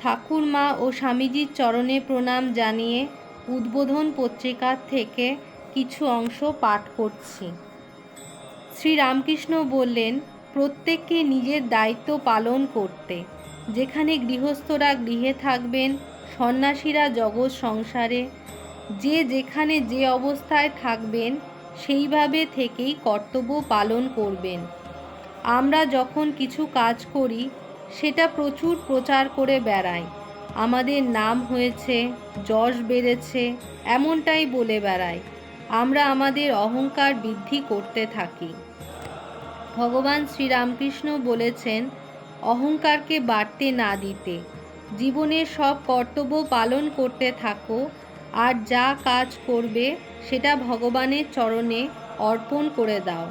ঠাকুরমা ও স্বামীজির চরণে প্রণাম জানিয়ে উদ্বোধন পত্রিকা থেকে কিছু অংশ পাঠ করছি। শ্রীরামকৃষ্ণ বললেন, প্রত্যেককে নিজের দায়িত্ব পালন করতে। যেখানে গৃহস্থরা গৃহে থাকবেন, সন্ন্যাসীরা জগৎ সংসারে, যে যেখানে যে অবস্থায় থাকবেন সেইভাবে থেকেই কর্তব্য পালন করবেন। আমরা যখন কিছু কাজ করি সেটা প্রচুর প্রচার করে বেড়াই। আমাদের নাম হয়েছে, যশ বেড়েছে, এমনটাই বলে বেড়াই। আমরা আমাদের অহংকার বৃদ্ধি করতে থাকি। ভগবান শ্রীরামকৃষ্ণ বলেছেন, অহংকারকে বাড়তে না দিতে। জীবনের সব কর্তব্য পালন করতে থাকো, আর যা কাজ করবে সেটা ভগবানের চরণে অর্পণ করে দাও।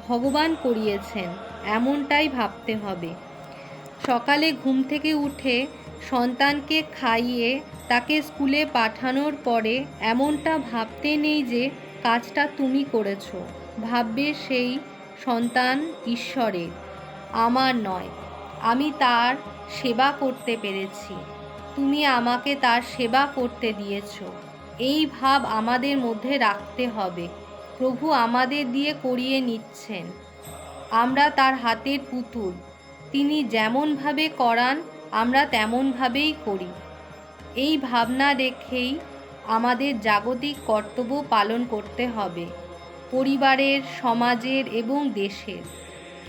ভগবান করিয়েছেন, এমনটাই ভাবতে হবে। সকালে ঘুম থেকে উঠে সন্তানকে খাইয়ে তাকে স্কুলে পাঠানোর পরে এমনটা ভাবতে নেই যে কাজটা তুমি করেছো। ভাববে সেই সন্তান ঈশ্বরের, আমার নয়। আমি তার সেবা করতে পেরেছি, তুমি আমাকে তার সেবা করতে দিয়েছ। এই ভাব আমাদের মধ্যে রাখতে হবে। প্রভু আমাদের দিয়ে করিয়ে নিচ্ছেন, আমরা তার হাতের পুতুল। তিনি যেমনভাবে করান আমরা তেমনভাবেই করি। এই ভাবনা রেখেই আমাদের জাগতিক কর্তব্য পালন করতে হবে, পরিবারের, সমাজের এবং দেশের।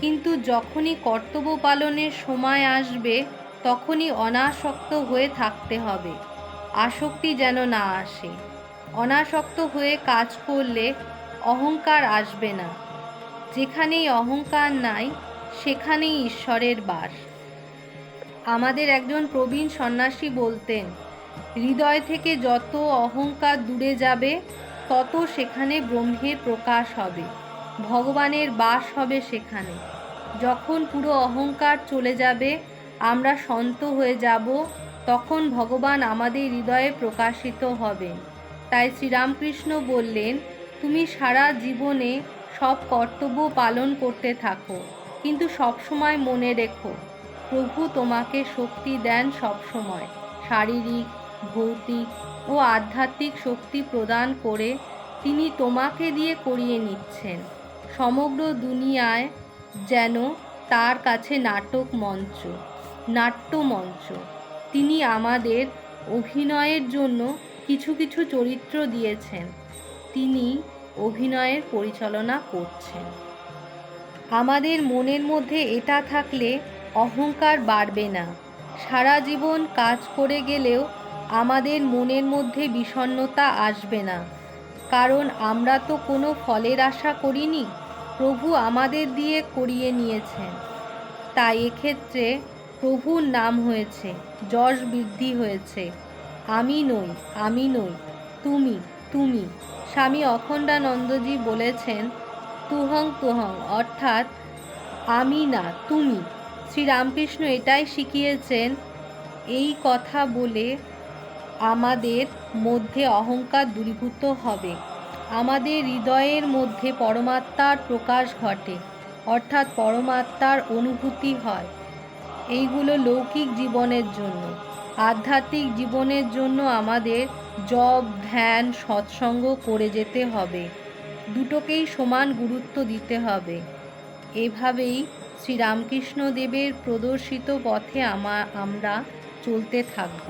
কিন্তু যখনই কর্তব্য পালনের সময় আসবে তখনই অনাসক্ত হয়ে থাকতে হবে, আসক্তি যেন না আসে। অনাসক্ত হয়ে কাজ করলে অহংকার আসবে না। যেখানেই অহংকার নাই সেখানেই ঈশ্বরের বাস। আমাদের একজন প্রবীণ সন্ন্যাসী বলতেন, হৃদয় থেকে যত অহংকার দূরে যাবে তত সেখানে ব্রহ্মের প্রকাশ হবে, ভগবানের বাস হবে সেখানে। যখন পুরো অহংকার চলে যাবে, আমরা শান্ত হয়ে যাব, তখন ভগবান আমাদের হৃদয়ে প্রকাশিত হবেন। তাই শ্রীরামকৃষ্ণ বললেন, তুমি সারা জীবনে সব কর্তব্য পালন করতে থাকো, কিন্তু সবসময় মনে রেখো, প্রভু তোমাকে শক্তি দেন সবসময়, শারীরিক, ভৌতিক ও আধ্যাত্মিক শক্তি প্রদান করে তিনি তোমাকে দিয়ে করিয়ে নিচ্ছেন। সমগ্র দুনিয়ায় যেন তার কাছে নাট্যমঞ্চ। তিনি আমাদের অভিনয়ের জন্য কিছু কিছু চরিত্র দিয়েছেন, তিনি অভিনয়ের পরিচালনা করছেন। আমাদের মনের মধ্যে এটা থাকলে অহংকার বাড়বে না। সারা জীবন কাজ করে গেলেও আমাদের মনের মধ্যে বিষণ্ণতা আসবে না, কারণ আমরা তো কোনো ফলের আশা করিনি, প্রভু আমাদের দিয়ে করিয়ে নিয়েছেন। তাই এক্ষেত্রে প্রভুর নাম হয়েছে, যশ বৃদ্ধি হয়েছে। আমি নই, তুমি। স্বামী অখণ্ডানন্দজি বলেছেন, তুহং, অর্থাৎ আমি না, তুমি। শ্রীরামকৃষ্ণ এটাই শিখিয়েছেন। এই কথা বলে আমাদের মধ্যে অহংকার দূরীভূত হবে, আমাদের হৃদয়ের মধ্যে পরমাত্মার প্রকাশ ঘটে, অর্থাৎ পরমাত্মার অনুভূতি হয়। এইগুলো লৌকিক জীবনের জন্য। আধ্যাত্মিক জীবনের জন্য আমাদের জপ, ধ্যান, সৎসঙ্গ করে যেতে হবে। দুটোকেই সমান গুরুত্ব দিতে হবে। এভাবেই শ্রীরামকৃষ্ণ দেবের প্রদর্শিত পথে আমরা চলতে থাকব।